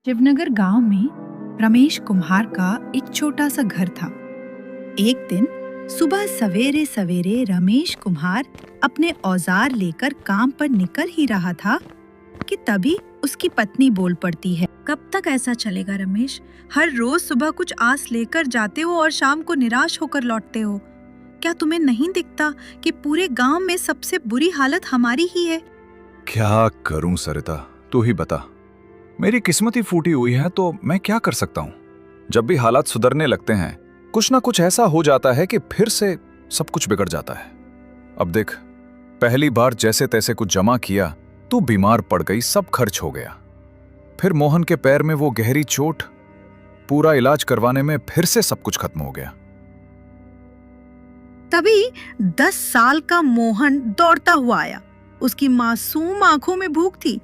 शिवनगर गांव में रमेश कुम्हार का एक छोटा सा घर था। एक दिन सुबह सवेरे सवेरे रमेश कुम्हार अपने औजार लेकर काम पर निकल ही रहा था कि तभी उसकी पत्नी बोल पड़ती है। कब तक ऐसा चलेगा रमेश? हर रोज सुबह कुछ आस लेकर जाते हो और शाम को निराश होकर लौटते हो। क्या तुम्हें नहीं दिखता कि पूरे गांव में सबसे बुरी हालत हमारी ही है? क्या करूं सरिता, तू ही बता। मेरी किस्मत ही फूटी हुई है तो मैं क्या कर सकता हूं। जब भी हालात सुधरने लगते हैं कुछ ना कुछ ऐसा हो जाता है कि फिर से सब कुछ बिगड़ जाता है। अब देख, पहली बार जैसे तैसे कुछ जमा किया तू बीमार पड़ गई, सब खर्च हो गया। फिर मोहन के पैर में वो गहरी चोट, पूरा इलाज करवाने में फिर से सब कुछ खत्म हो गया। तभी 10 साल का मोहन दौड़ता हुआ आया। उसकी मासूम आंखों में भूख थी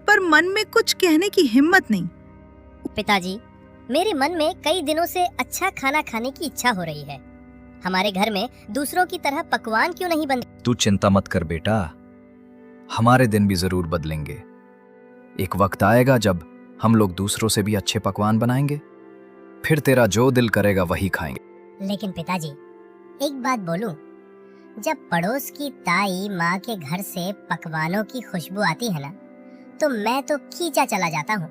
पर मन में कुछ कहने की हिम्मत नहीं। पिताजी, मेरे मन में कई दिनों से अच्छा खाना खाने की इच्छा हो रही है। हमारे घर में दूसरों की तरह पकवान क्यों नहीं बनते? तू चिंता मत कर बेटा, हमारे दिन भी जरूर बदलेंगे। एक वक्त आएगा जब हम लोग दूसरों से भी अच्छे पकवान बनाएंगे, फिर तेरा जो दिल करेगा वही खाएंगे। लेकिन पिताजी, एक बात बोलूं, जब पड़ोस की ताई माँ के घर से पकवानों की खुशबू आती है ना, तो मैं तो खींचा चला जाता हूँ।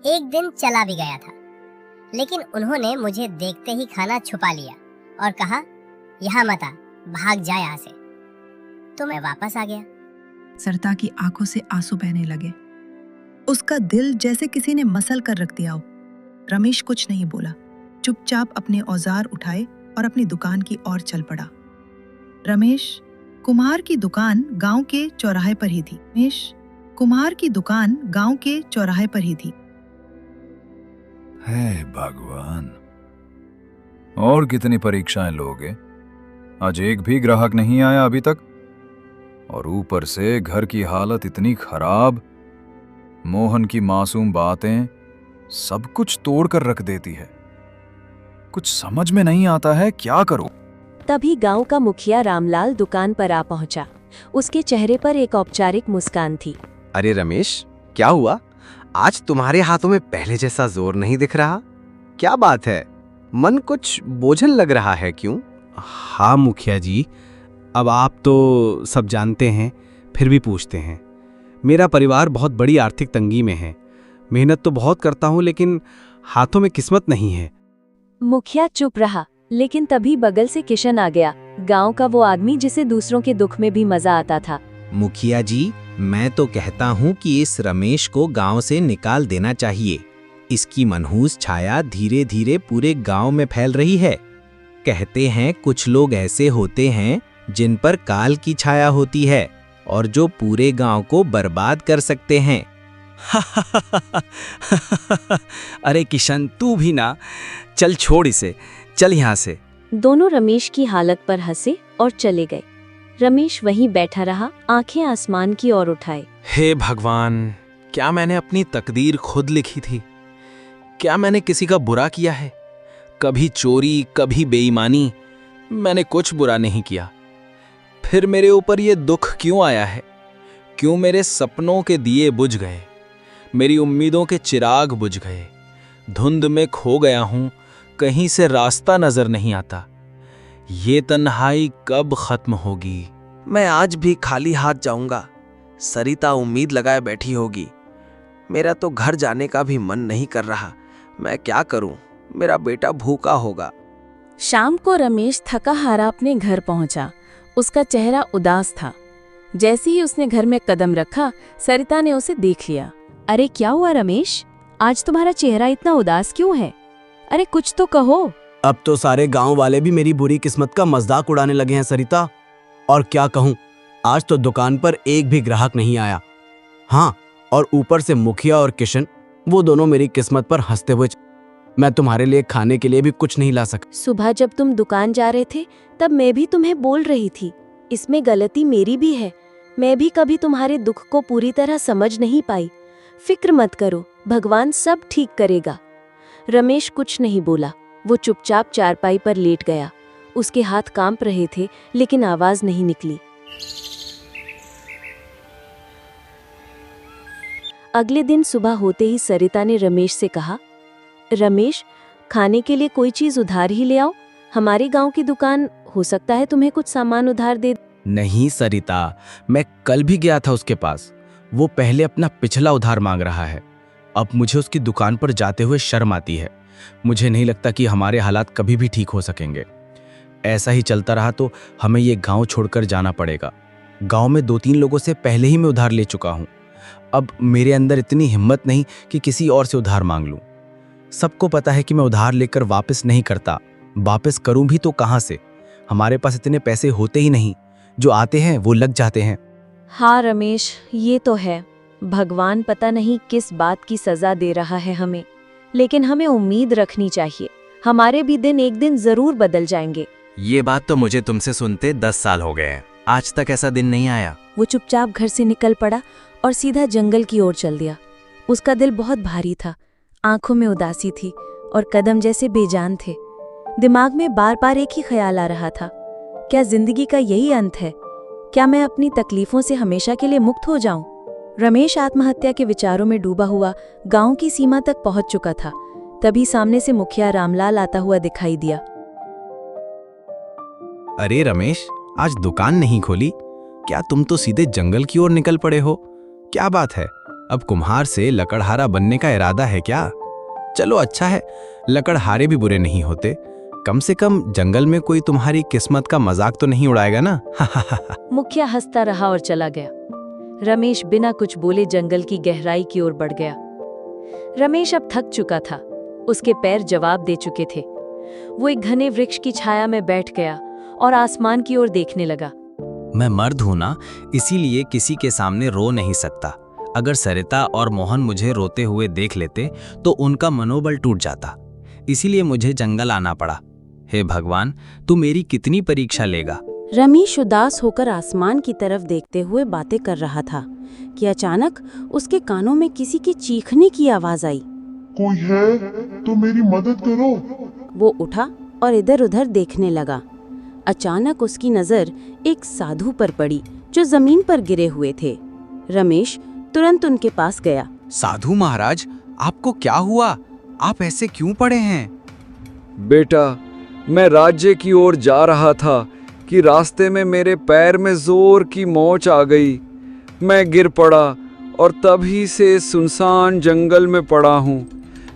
एक दिन चला भी गया था, लेकिन उन्होंने मुझे देखते ही खाना छुपा लिया और कहा, यहाँ मत आ, भाग जा यहाँ से। तो मैं वापस आ गया। सरिता की आंखों से आंसू बहने लगे। उसका दिल जैसे किसी ने मसल कर रख दिया हो। रमेश कुछ नहीं बोला, चुपचाप अपने औजार उठाए और अपनी दुकान की ओर चल पड़ा। रमेश कुम्हार की दुकान गांव के चौराहे पर ही थी। हे भगवान, और कितनी परीक्षाएं लोगे। आज एक भी ग्राहक नहीं आया अभी तक, और ऊपर से घर की हालत इतनी खराब। मोहन की मासूम बातें सब कुछ तोड़ कर रख देती है। कुछ समझ में नहीं आता है, क्या करूं। तभी गांव का मुखिया रामलाल दुकान पर आ पहुंचा। उसके चेहरे पर एक औपचारिक मुस्कान थी। अरे रमेश, क्या हुआ? आज तुम्हारे हाथों में पहले जैसा जोर नहीं दिख रहा। क्या बात है? मन कुछ बोझल लग रहा है, क्यों? हाँ मुखिया जी, अब आप तो सब जानते हैं, फिर भी पूछते हैं। मेरा परिवार बहुत बड़ी आर्थिक तंगी में है। मेहनत तो बहुत करता हूँ, लेकिन हाथों में किस्मत नहीं है। मुखिया चुप रहा, लेकिन तभी बगल से किशन आ गया, गांव का वो आदमी जिसे दूसरों के दुख में भी मजा आता था। मुखिया जी, मैं तो कहता हूँ कि इस रमेश को गांव से निकाल देना चाहिए। इसकी मनहूस छाया धीरे धीरे पूरे गांव में फैल रही है। कहते हैं कुछ लोग ऐसे होते हैं जिन पर काल की छाया होती है और जो पूरे गांव को बर्बाद कर सकते हैं। अरे किशन, तू भी ना, चल छोड़ इसे, चल यहाँ से। दोनों रमेश की हालत पर हंसे और चले गए। रमेश वहीं बैठा रहा, आंखें आसमान की ओर उठाए। हे भगवान, क्या मैंने अपनी तकदीर खुद लिखी थी? क्या मैंने किसी का बुरा किया है? कभी चोरी, कभी बेईमानी, मैंने कुछ बुरा नहीं किया। फिर मेरे ऊपर ये दुख क्यों आया है? क्यों मेरे सपनों के दिए बुझ गए? मेरी उम्मीदों के चिराग बुझ गए। धुंध में खो गया हूं, कहीं से रास्ता नजर नहीं आता। ये तन्हाई कब खत्म होगी? मैं आज भी खाली हाथ जाऊंगा। सरिता उम्मीद लगाए बैठी होगी। मेरा तो घर जाने का भी मन नहीं कर रहा। मैं क्या करूं? मेरा बेटा भूखा होगा। शाम को रमेश थका हारा अपने घर पहुंचा। उसका चेहरा उदास था। जैसे ही उसने घर में कदम रखा, सरिता ने उसे देख लिया। अरे क्या हुआ रमेश, आज तुम्हारा चेहरा इतना उदास क्यों है? अरे कुछ तो कहो। अब तो सारे गांव वाले भी मेरी बुरी किस्मत का मजाक उड़ाने लगे हैं सरिता। और क्या कहूँ, आज तो दुकान पर एक भी ग्राहक नहीं आया। हाँ, और ऊपर से मुखिया और किशन, वो दोनों मेरी किस्मत पर हंसते हुए। मैं तुम्हारे लिए खाने के लिए भी कुछ नहीं ला सका। सुबह जब तुम दुकान जा रहे थे तब मैं भी तुम्हें बोल रही थी, इसमें गलती मेरी भी है। मैं भी कभी तुम्हारे दुख को पूरी तरह समझ नहीं पाई। फिक्र मत करो, भगवान सब ठीक करेगा। रमेश कुछ नहीं बोला। वो चुपचाप चारपाई पर लेट गया। उसके हाथ कांप रहे थे, लेकिन आवाज नहीं निकली। अगले दिन सुबह होते ही सरिता ने रमेश से कहा, रमेश, खाने के लिए कोई चीज उधार ही ले आओ। हमारी गांव की दुकान, हो सकता है तुम्हें कुछ सामान उधार दे। नहीं सरिता, मैं कल भी गया था उसके पास। वो पहले अपना पिछला उधार मांग रहा है। अब मुझे उसकी दुकान पर जाते हुए शर्म आती है। मुझे नहीं लगता कि हमारे हालात कभी भी ठीक हो सकेंगे। ऐसा ही चलता रहा तो हमें ये गांव छोड़कर जाना पड़ेगा। गांव में 2-3 लोगों से पहले ही मैं उधार ले चुका हूं। अब मेरे अंदर इतनी हिम्मत नहीं कि किसी और से उधार मांग लूं। सबको पता है कि मैं उधार लेकर वापस नहीं करता। वापस करूं भी तो कहां से? हमारे पास इतने पैसे होते ही नहीं। जो आते हैं वो लग जाते हैं। हाँ रमेश, ये तो है। भगवान पता नहीं किस बात की सजा दे रहा है हमें, लेकिन हमें उम्मीद रखनी चाहिए। हमारे भी दिन एक दिन जरूर बदल जाएंगे। ये बात तो मुझे तुमसे सुनते 10 साल हो गए हैं। आज तक ऐसा दिन नहीं आया। वो चुपचाप घर से निकल पड़ा और सीधा जंगल की ओर चल दिया। उसका दिल बहुत भारी था, आंखों में उदासी थी और कदम जैसे बेजान थे। दिमाग में बार बार एक ही ख्याल आ रहा था, क्या जिंदगी का यही अंत है? क्या मैं अपनी तकलीफों से हमेशा के लिए मुक्त हो जाऊं? रमेश आत्महत्या के विचारों में डूबा हुआ गांव की सीमा तक पहुंच चुका था। तभी सामने से मुखिया रामलाल आता हुआ दिखाई दिया। अरे रमेश, आज दुकान नहीं खोली? क्या तुम तो सीधे जंगल की ओर निकल पड़े हो? क्या बात है, अब कुम्हार से लकड़हारा बनने का इरादा है क्या? चलो अच्छा है, लकड़हारे भी बुरे नहीं होते। कम से कम जंगल में कोई तुम्हारी किस्मत का मजाक तो नहीं उड़ाएगा ना। मुखिया हंसता रहा और चला गया। रमेश बिना कुछ बोले जंगल की गहराई की ओर बढ़ गया। रमेश अब थक चुका था, उसके पैर जवाब दे चुके थे। वो एक घने वृक्ष की छाया में बैठ गया और आसमान की ओर देखने लगा। मैं मर्द हूं ना, इसीलिए किसी के सामने रो नहीं सकता। अगर सरिता और मोहन मुझे रोते हुए देख लेते तो उनका मनोबल टूट जाता। इसीलिए मुझे जंगल आना पड़ा। हे भगवान, तू मेरी कितनी परीक्षा लेगा? रमेश उदास होकर आसमान की तरफ देखते हुए बातें कर रहा था कि अचानक उसके कानों में किसी की चीखने की आवाज आई। कोई है तो मेरी मदद करो। वो उठा और इधर उधर देखने लगा। अचानक उसकी नजर एक साधु पर पड़ी जो जमीन पर गिरे हुए थे। रमेश तुरंत उनके पास गया। साधु महाराज, आपको क्या हुआ? आप ऐसे क्यों पड़े हैं? बेटा, मैं राज्य की ओर जा रहा था कि रास्ते में मेरे पैर में जोर की मोच आ गई। मैं गिर पड़ा और तभी से सुनसान जंगल में पड़ा हूँ।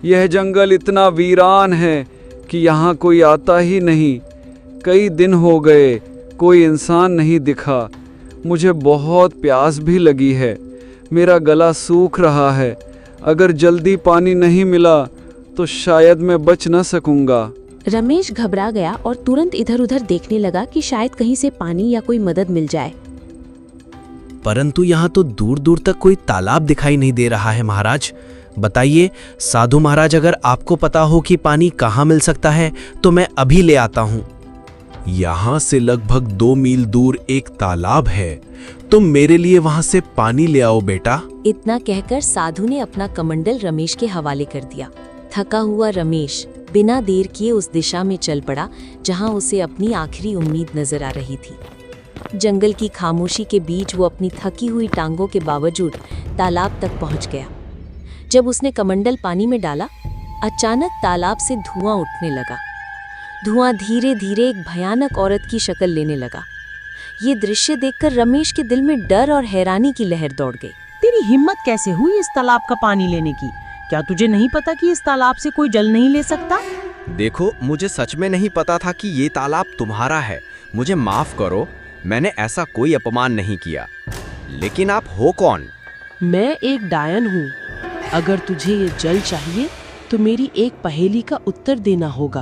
यह जंगल इतना वीरान है कि यहाँ कोई आता ही नहीं। कई दिन हो गए, कोई इंसान नहीं दिखा। मुझे बहुत प्यास भी लगी है। मेरा गला सूख रहा है। अगर जल्दी पानी नहीं मिला तो शायद मैं बच न सकूंगा। रमेश घबरा गया और तुरंत इधर उधर देखने लगा कि शायद कहीं से पानी या कोई मदद मिल जाए। परंतु यहाँ तो दूर दूर तक कोई तालाब दिखाई नहीं दे रहा है महाराज। बताइए साधु महाराज, अगर आपको पता हो कि पानी कहाँ मिल सकता है तो मैं अभी ले आता हूँ। यहाँ से लगभग 2 मील दूर एक तालाब है, तुम मेरे लिए वहाँ से पानी ले आओ बेटा। इतना कहकर साधु ने अपना कमंडल रमेश के हवाले कर दिया। थका हुआ रमेश बिना देर किए उस दिशा में चल पड़ा जहां उसे अपनी आखिरी उम्मीद नजर आ रही थी। जंगल की खामोशी के बीच वो अपनी थकी हुई टांगों के बावजूद तालाब तक पहुंच गया। जब उसने कमंडल पानी में डाला, अचानक तालाब से धुआं उठने लगा। धुआं धीरे धीरे एक भयानक औरत की शक्ल लेने लगा। ये दृश्य देखकर रमेश के दिल में डर और हैरानी की लहर दौड़ गई। तेरी हिम्मत कैसे हुई इस तालाब का पानी लेने की? क्या तुझे नहीं पता कि इस तालाब से कोई जल नहीं ले सकता? देखो, मुझे सच में नहीं पता था कि ये तालाब तुम्हारा है। मुझे माफ करो, मैंने ऐसा कोई अपमान नहीं किया। लेकिन आप हो कौन? मैं एक डायन हूँ। अगर तुझे ये जल चाहिए तो मेरी एक पहेली का उत्तर देना होगा।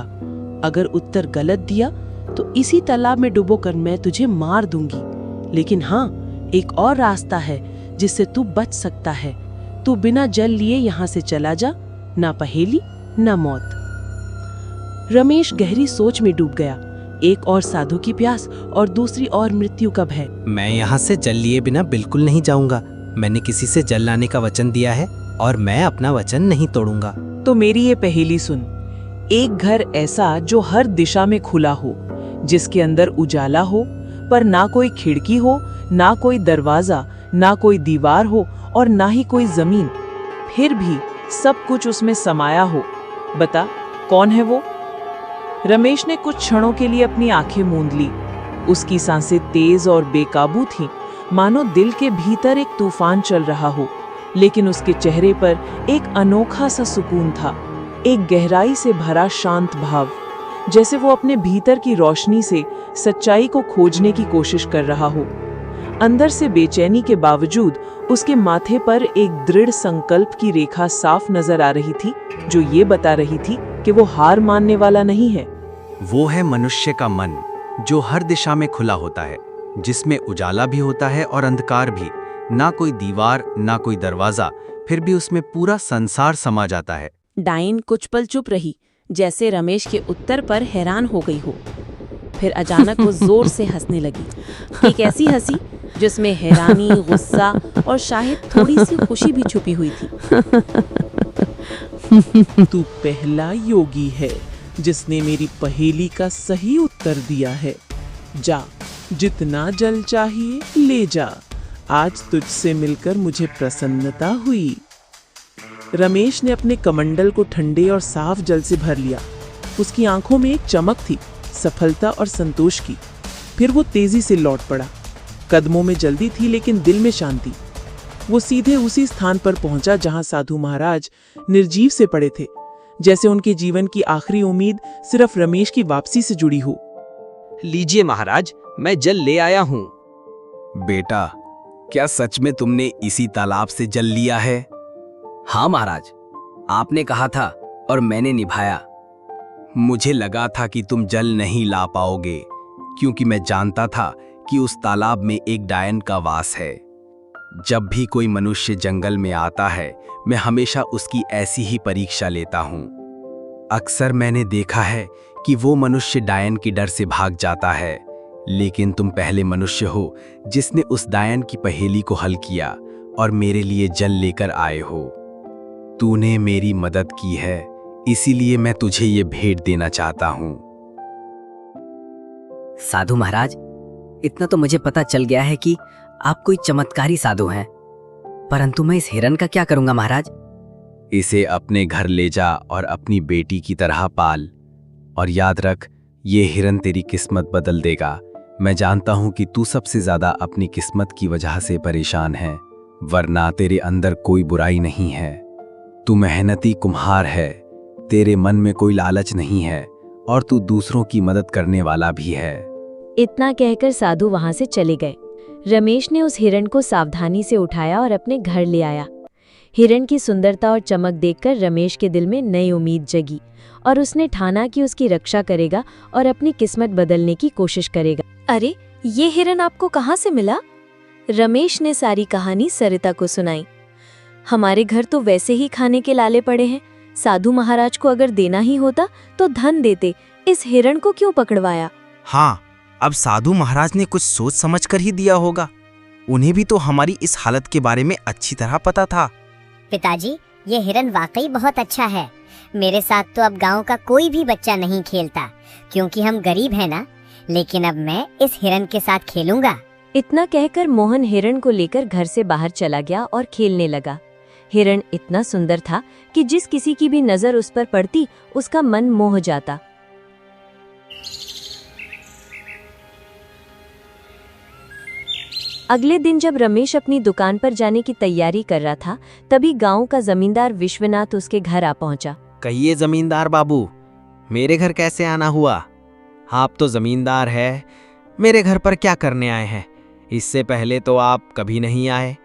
अगर उत्तर गलत दिया तो इसी तालाब में डुबोकर मैं तुझे मार दूंगी। लेकिन हाँ, एक और रास्ता है जिससे तू बच सकता है। तू बिना जल लिए यहाँ से चला जा, ना पहेली ना मौत। रमेश गहरी सोच में डूब गया। एक और साधु की प्यास और दूसरी और मृत्यु का भय। मैं यहाँ से जल लिए बिना बिल्कुल नहीं जाऊंगा। मैंने किसी से जल लाने का वचन दिया है और मैं अपना वचन नहीं तोड़ूंगा। तो मेरी ये पहेली सुन। एक घर ऐसा जो हर दिशा में खुला हो, जिसके अंदर उजाला हो पर ना कोई खिड़की हो, ना कोई दरवाजा, ना कोई दीवार हो और ना ही कोई जमीन। फिर भी सब कुछ उसमें समाया हो। बता, कौन है वो? रमेश ने कुछ क्षणों के लिए अपनी आंखें मूंद ली। उसकी सांसें तेज और बेकाबू थीं, मानो दिल के भीतर एक तूफान चल रहा हो। लेकिन उसके चेहरे पर एक अनोखा सा सुकून था, एक गहराई से भरा शांत भाव, जैसे वो अपने भीतर की रोशनी से सच्चाई को खोजने की कोशिश कर रहा हो। अंदर से बेचैनी के बावजूद उसके माथे पर एक दृढ़ संकल्प की रेखा साफ नजर आ रही थी, जो ये बता रही थी कि वो हार मानने वाला नहीं है। वो है मनुष्य का मन, जो हर दिशा में खुला होता है, जिसमें उजाला भी होता है और अंधकार भी। ना कोई दीवार, ना कोई दरवाजा, फिर भी उसमें पूरा संसार समा जाता है। डायन कुछ पल चुप रही, जैसे रमेश के उत्तर पर हैरान हो गई हो। फिर अचानक वो जोर से हंसने लगी, एक ऐसी हंसी जिसमें हैरानी, गुस्सा और शायद थोड़ी सी खुशी भी छुपी हुई थी। तू पहला योगी है जिसने मेरी पहेली का सही उत्तर दिया है। जा, जितना जल चाहिए ले जा। आज तुझसे मिलकर मुझे प्रसन्नता हुई। रमेश ने अपने कमंडल को ठंडे और साफ जल से भर लिया। उसकी आंखों में एक चमक थी, सफलता और संतोष की। फिर वो तेजी से लौट पड़ा। कदमों में जल्दी थी लेकिन दिल में शांति। वो सीधे उसी स्थान पर पहुंचा जहां साधु महाराज निर्जीव से पड़े थे, जैसे उनके जीवन की आखिरी उम्मीद सिर्फ रमेश की वापसी से जुड़ी हो। लीजिए महाराज, मैं जल ले आया हूं। बेटा, क्या सच में तुमने इसी तालाब से जल लिया है? हाँ महाराज, आपने कहा था और मैंने निभाया। मुझे लगा था कि तुम जल नहीं ला पाओगे, क्योंकि मैं जानता था कि उस तालाब में एक डायन का वास है। जब भी कोई मनुष्य जंगल में आता है, मैं हमेशा उसकी ऐसी ही परीक्षा लेता हूँ। अक्सर मैंने देखा है कि वो मनुष्य डायन के डर से भाग जाता है, लेकिन तुम पहले मनुष्य हो जिसने उस डायन की पहेली को हल किया और मेरे लिए जल लेकर आए हो। तूने मेरी मदद की है, इसीलिए मैं तुझे ये भेंट देना चाहता हूँ। साधु महाराज, इतना तो मुझे पता चल गया है कि आप कोई चमत्कारी साधु हैं, परंतु मैं इस हिरन का क्या करूंगा महाराज? इसे अपने घर ले जा और अपनी बेटी की तरह पाल। और याद रख, ये हिरन तेरी किस्मत बदल देगा। मैं जानता हूं कि तू सबसे ज्यादा अपनी किस्मत की वजह से परेशान है, वरना तेरे अंदर कोई बुराई नहीं है। तू मेहनती कुम्हार है, तेरे मन में कोई लालच नहीं है और तू दूसरों की मदद करने वाला भी है। इतना कहकर साधु वहां से चले गए। रमेश ने उस हिरण को सावधानी से उठाया और अपने घर ले आया। हिरण की सुंदरता और चमक देखकर रमेश के दिल में नई उम्मीद जगी और उसने ठाना कि उसकी रक्षा करेगा और अपनी किस्मत बदलने की कोशिश करेगा। अरे, ये हिरण आपको कहाँ से मिला? रमेश ने सारी कहानी सरिता को सुनाई। हमारे घर तो वैसे ही खाने के लाले पड़े हैं, साधु महाराज को अगर देना ही होता तो धन देते, इस हिरण को क्यों पकड़वाया? हाँ, अब साधु महाराज ने कुछ सोच समझ कर ही दिया होगा। उन्हें भी तो हमारी इस हालत के बारे में अच्छी तरह पता था। पिताजी, ये हिरन वाकई बहुत अच्छा है। मेरे साथ तो अब गांव का कोई भी बच्चा नहीं खेलता, क्योंकि हम गरीब हैं ना। लेकिन अब मैं इस हिरन के साथ खेलूंगा। इतना कहकर मोहन हिरण को लेकर घर से बाहर चला गया और खेलने लगा। हिरण इतना सुंदर था कि जिस किसी की भी नजर उस पर पड़ती, उसका मन मोह जाता। अगले दिन जब रमेश अपनी दुकान पर जाने की तैयारी कर रहा था, तभी गांव का जमींदार विश्वनाथ उसके घर आ पहुंचा। कहिए जमींदार बाबू, मेरे घर कैसे आना हुआ? आप तो जमींदार है, मेरे घर पर क्या करने आए हैं? इससे पहले तो आप कभी नहीं आए।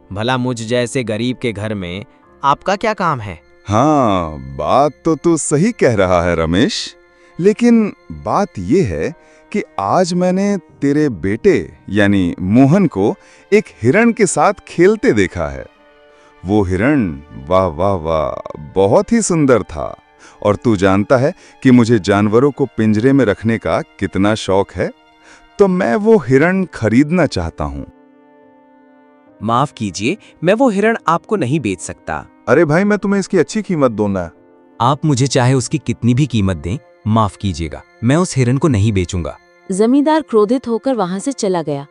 भला मुझ जैसे गरीब के घर में आपका क्या काम है? हाँ, बात तो तू सही कह रहा है रमेश, लेकिन बात ये है कि आज मैंने तेरे बेटे यानी मोहन को एक हिरण के साथ खेलते देखा है। वो हिरण वाह वाह वाह बहुत ही सुंदर था। और तू जानता है कि मुझे जानवरों को पिंजरे में रखने का कितना शौक है, तो मैं वो हिरण खरीदना चाहता हूँ। माफ कीजिए, मैं वो हिरण आपको नहीं बेच सकता। अरे भाई, मैं तुम्हें इसकी अच्छी कीमत दूंगा। आप मुझे चाहे उसकी कितनी भी कीमत दें, माफ कीजिएगा, मैं उस हिरण को नहीं बेचूंगा। जमींदार क्रोधित होकर वहां से चला गया।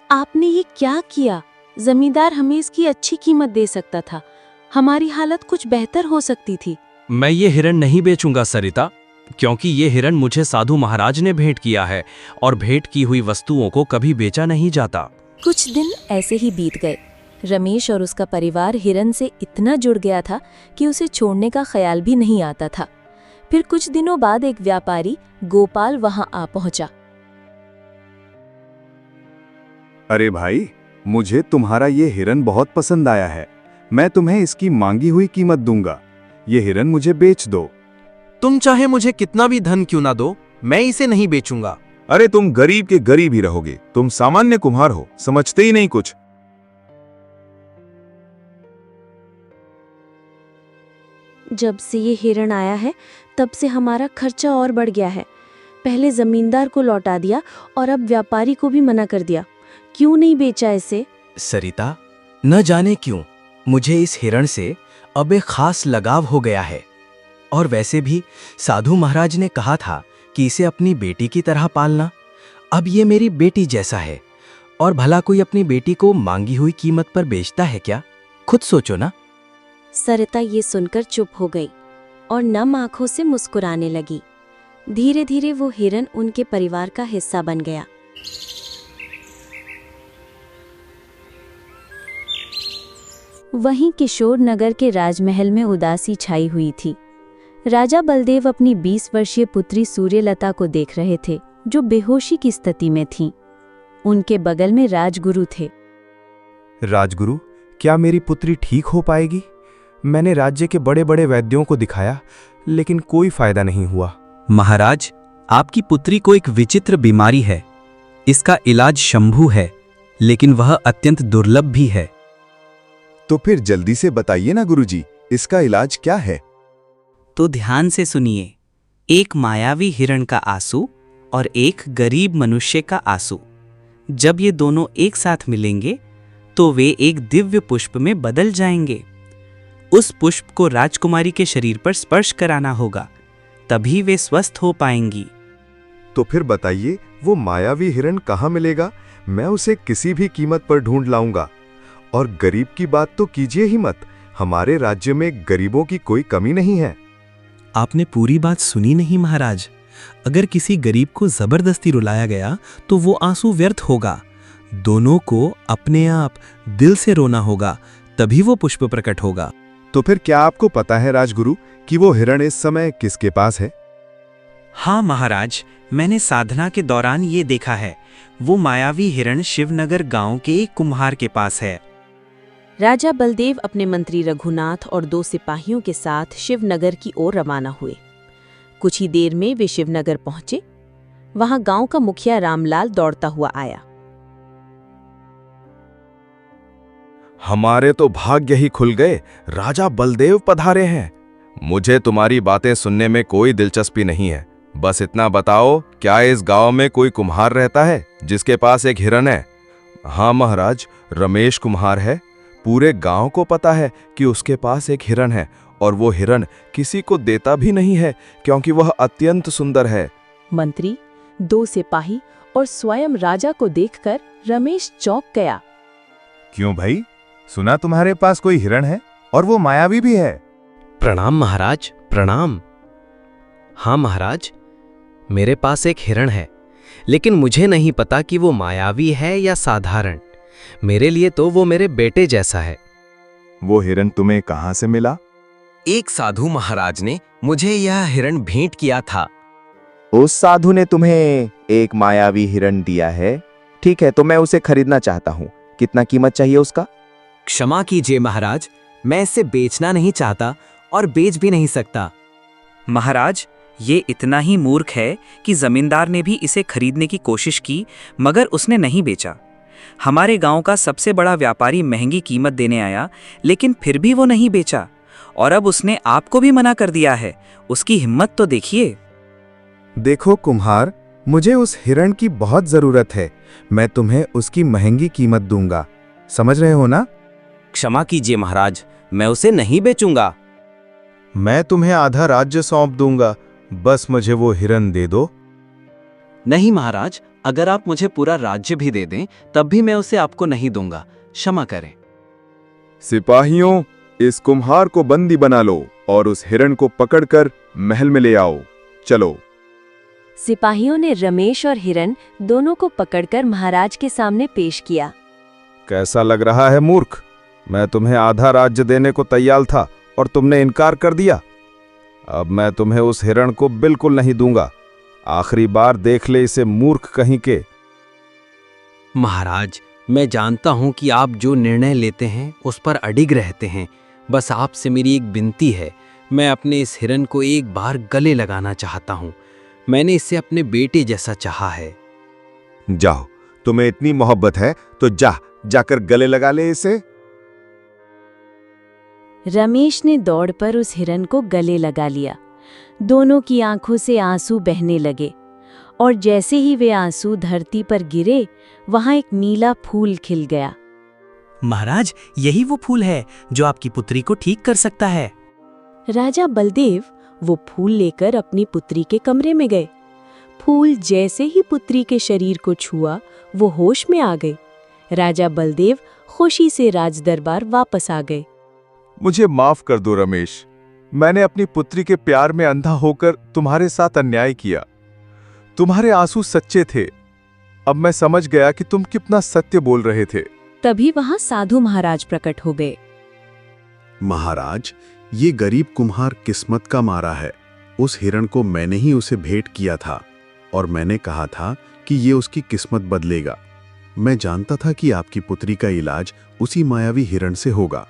आपने ये क्या किया? जमींदार हमें इसकी अच्छी कीमत दे सकता था। हमारी हालत कुछ बेहतर हो सकती थी। मैं ये हिरण नहीं बेचूंगा सरिता, क्योंकि ये हिरण मुझे साधु महाराज ने भेंट किया है और भेंट की हुई वस्तुओं को कभी बेचा नहीं जाता। कुछ दिन ऐसे ही बीत गए। रमेश और उसका परिवार हिरण से इतना जुड़ गया था कि उसे छोड़ने का ख्याल भी नहीं आता था। फिर कुछ दिनों बाद एक व्यापारी गोपाल वहां आ पहुंचा। अरे भाई, मुझे तुम्हारा ये हिरन बहुत पसंद आया है। मैं तुम्हें इसकी मांगी हुई कीमत दूंगा। ये हिरन मुझे बेच दो। तुम चाहे मुझे कितना भी धन क्यों ना दो, मैं इसे नहीं बेचूंगा। अरे तुम गरीब के गरीब ही रहोगे। तुम सामान्य कुम्हार हो, समझते ही नहीं कुछ। जब से ये हिरण आया है तब से हमारा खर्चा और बढ़ गया है। पहले जमींदार को लौटा दिया और अब व्यापारी को भी मना कर दिया। क्यों नहीं बेचा इसे? सरिता, न जाने क्यों मुझे इस हिरण से अब एक खास लगाव हो गया है। और वैसे भी साधु महाराज ने कहा था कि इसे अपनी बेटी की तरह पालना। अब ये मेरी बेटी जैसा है, और भला कोई अपनी बेटी को मांगी हुई कीमत पर बेचता है क्या? खुद सोचो ना। सरिता ये सुनकर चुप हो गई और नम आंखों से मुस्कुराने लगी। धीरे धीरे वो हिरण उनके परिवार का हिस्सा बन गया। वहीं किशोर नगर के राजमहल में उदासी छाई हुई थी। राजा बलदेव अपनी 20 वर्षीय पुत्री सूर्यलता को देख रहे थे, जो बेहोशी की स्थिति में थी। उनके बगल में राजगुरु थे। राजगुरु, क्या मेरी पुत्री ठीक हो पाएगी? मैंने राज्य के बड़े बड़े वैद्यों को दिखाया, लेकिन कोई फायदा नहीं हुआ। महाराज, आपकी पुत्री को एक विचित्र बीमारी है। इसका इलाज शंभू है, लेकिन वह अत्यंत दुर्लभ भी है। तो फिर जल्दी से बताइए ना गुरुजी, इसका इलाज क्या है? तो ध्यान से सुनिए। एक मायावी हिरण का आंसू और एक गरीब मनुष्य का आंसू, जब ये दोनों एक साथ मिलेंगे तो वे एक दिव्य पुष्प में बदल जाएंगे। उस पुष्प को राजकुमारी के शरीर पर स्पर्श कराना होगा, तभी वे स्वस्थ हो पाएंगी। तो फिर बताइए, वो मायावी हिरण कहाँ मिलेगा? मैं उसे किसी भी कीमत पर ढूंढ लाऊंगा। और गरीब की बात तो कीजिए ही मत। हमारे राज्य में गरीबों की कोई कमी नहीं है। आपने पूरी बात सुनी नहीं महाराज। अगर किसी गरीब को जबरदस्ती रुलाया गया तो वो आंसू व्यर्थ होगा। दोनों को अपने आप दिल से रोना होगा, तभी वो पुष्प प्रकट होगा। तो फिर क्या आपको पता है राजगुरु कि वो हिरण इस समय किसके पास है? हाँ महाराज, मैंने साधना के दौरान ये देखा है। वो मायावी हिरण शिवनगर गांव के एक कुम्हार के पास है। राजा बलदेव अपने मंत्री रघुनाथ और 2 सिपाहियों के साथ शिवनगर की ओर रवाना हुए। कुछ ही देर में वे शिवनगर पहुंचे। वहां गांव का मुखिया रामलाल दौड़ता हुआ आया। हमारे तो भाग्य ही खुल गए, राजा बलदेव पधारे हैं। मुझे तुम्हारी बातें सुनने में कोई दिलचस्पी नहीं है। बस इतना बताओ, क्या इस गांव में कोई कुम्हार रहता है जिसके पास एक हिरण है? हाँ महाराज, रमेश कुम्हार है। पूरे गांव को पता है कि उसके पास एक हिरण है, और वो हिरण किसी को देता भी नहीं है, क्योंकि वह अत्यंत सुंदर है। मंत्री, 2 सिपाही और स्वयं राजा को देखकर रमेश चौंक गया। क्यों भाई, सुना तुम्हारे पास कोई हिरण है और वो मायावी भी है? प्रणाम महाराज, प्रणाम। हाँ महाराज, मेरे पास एक हिरण है, लेकिन मुझे नहीं पता कि वो मायावी है या साधारण। मेरे लिए तो वो मेरे बेटे जैसा है। वो हिरण तुम्हें कहाँ से मिला? एक साधु महाराज ने मुझे यह हिरण भेंट किया था। उस साधु ने तुम्हें एक मायावी हिरण दिया है? ठीक है, तो मैं उसे खरीदना चाहता हूँ। कितना कीमत चाहिए उसका? क्षमा कीजिए महाराज, मैं इसे बेचना नहीं चाहता और बेच भी नहीं सकता। महाराज, ये इतना ही मूर्ख है कि जमींदार ने भी इसे खरीदने की कोशिश की, मगर उसने नहीं बेचा। हमारे गांव का सबसे बड़ा व्यापारी महंगी कीमत देने आया, लेकिन फिर भी वो नहीं बेचा, और अब उसने आपको भी मना कर दिया है। उसकी हिम्मत तो देखिए। देखो कुम्हार, मुझे उस हिरण की बहुत जरूरत है। मैं तुम्हें उसकी महंगी कीमत दूंगा, समझ रहे हो ना? क्षमा कीजिए महाराज, मैं उसे नहीं बेचूंगा। मैं तुम्हें आधा राज्य सौंप दूंगा, बस मुझे वो हिरण दे दो। नहीं महाराज, अगर आप मुझे पूरा राज्य भी दे दें तब भी मैं उसे आपको नहीं दूंगा, क्षमा करें। सिपाहियों, इस कुम्हार को बंदी बना लो और उस हिरण को पकड़कर महल में ले आओ। चलो। सिपाहियों ने रमेश और हिरण दोनों को पकड़कर महाराज के सामने पेश किया। कैसा लग रहा है मूर्ख? मैं तुम्हें आधा राज्य देने को तैयार था और तुमने इनकार कर दिया। अब मैं तुम्हें उस हिरण को बिल्कुल नहीं दूंगा। आखिरी बार देख ले इसे, मूर्ख कहीं के। महाराज, मैं जानता हूं कि आप जो निर्णय लेते हैं उस पर अडिग रहते हैं। बस आपसे मेरी एक विनती है, मैं अपने इस हिरण को एक बार गले लगाना चाहता हूं। मैंने इसे अपने बेटे जैसा चाहा है। जाओ, तुम्हें इतनी मोहब्बत है तो जाकर गले लगा ले इसे। रमेश ने दौड़ पर उस हिरण को गले लगा लिया। दोनों की आंखों से आंसू बहने लगे और जैसे ही वे आंसू धरती पर गिरे, वहां एक नीला फूल खिल गया। महाराज, यही वो फूल है जो आपकी पुत्री को ठीक कर सकता है। राजा बलदेव वो फूल लेकर अपनी पुत्री के कमरे में गए। फूल जैसे ही पुत्री के शरीर को छुआ, वो होश में आ गई। राजा बलदेव खुशी से राजदरबार वापस आ गए। मुझे माफ कर दो रमेश, मैंने अपनी पुत्री के प्यार में अंधा होकर तुम्हारे साथ अन्याय किया। तुम्हारे आंसू सच्चे थे। अब मैं समझ गया कि तुम कितना सत्य बोल रहे थे। तभी वहां साधु महाराज प्रकट हो गए। महाराज, ये गरीब कुम्हार किस्मत का मारा है। उस हिरण को मैंने ही उसे भेंट किया था और मैंने कहा था कि ये उसकी किस्मत बदलेगा। मैं जानता था कि आपकी पुत्री का इलाज उसी मायावी हिरण से होगा,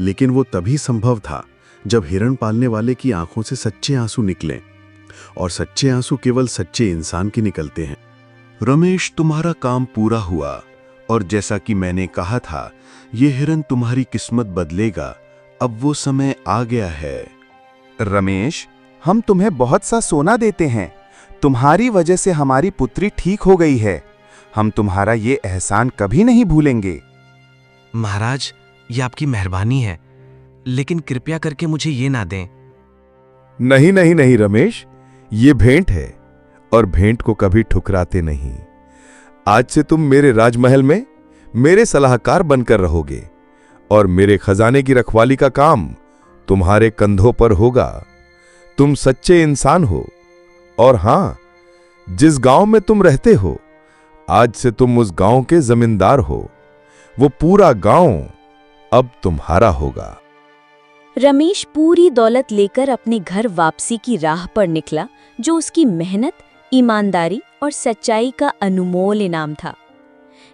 लेकिन वो तभी संभव था जब हिरण पालने वाले की आंखों से सच्चे आंसू निकलें, और सच्चे आंसू केवल सच्चे इंसान के निकलते हैं। रमेश, तुम्हारा काम पूरा हुआ और जैसा कि मैंने कहा था, ये हिरण तुम्हारी किस्मत बदलेगा। अब वो समय आ गया है। रमेश, हम तुम्हें बहुत सा सोना देते हैं। तुम्हारी वजह से हमारी पुत्री ठीक हो गई है। हम तुम्हारा ये एहसान कभी नहीं भूलेंगे। महाराज, ये आपकी मेहरबानी है, लेकिन कृपया करके मुझे ये ना दें। नहीं नहीं नहीं रमेश, ये भेंट है और भेंट को कभी ठुकराते नहीं। आज से तुम मेरे राजमहल में मेरे सलाहकार बनकर रहोगे और मेरे खजाने की रखवाली का काम तुम्हारे कंधों पर होगा। तुम सच्चे इंसान हो और हां, जिस गांव में तुम रहते हो, आज से तुम उस गांव के जमींदार हो। वो पूरा गांव अब तुम्हारा होगा। रमेश पूरी दौलत लेकर अपने घर वापसी की राह पर निकला, जो उसकी मेहनत, ईमानदारी और सच्चाई का अनमोल इनाम था।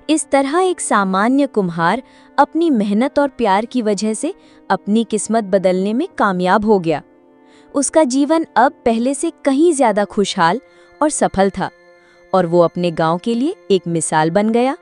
इस तरह एक सामान्य कुम्हार अपनी मेहनत और प्यार की वजह से अपनी किस्मत बदलने में कामयाब हो गया। उसका जीवन अब पहले से कहीं ज्यादा खुशहाल और सफल था और वो अपने गांव के लिए एक मिसाल बन गया।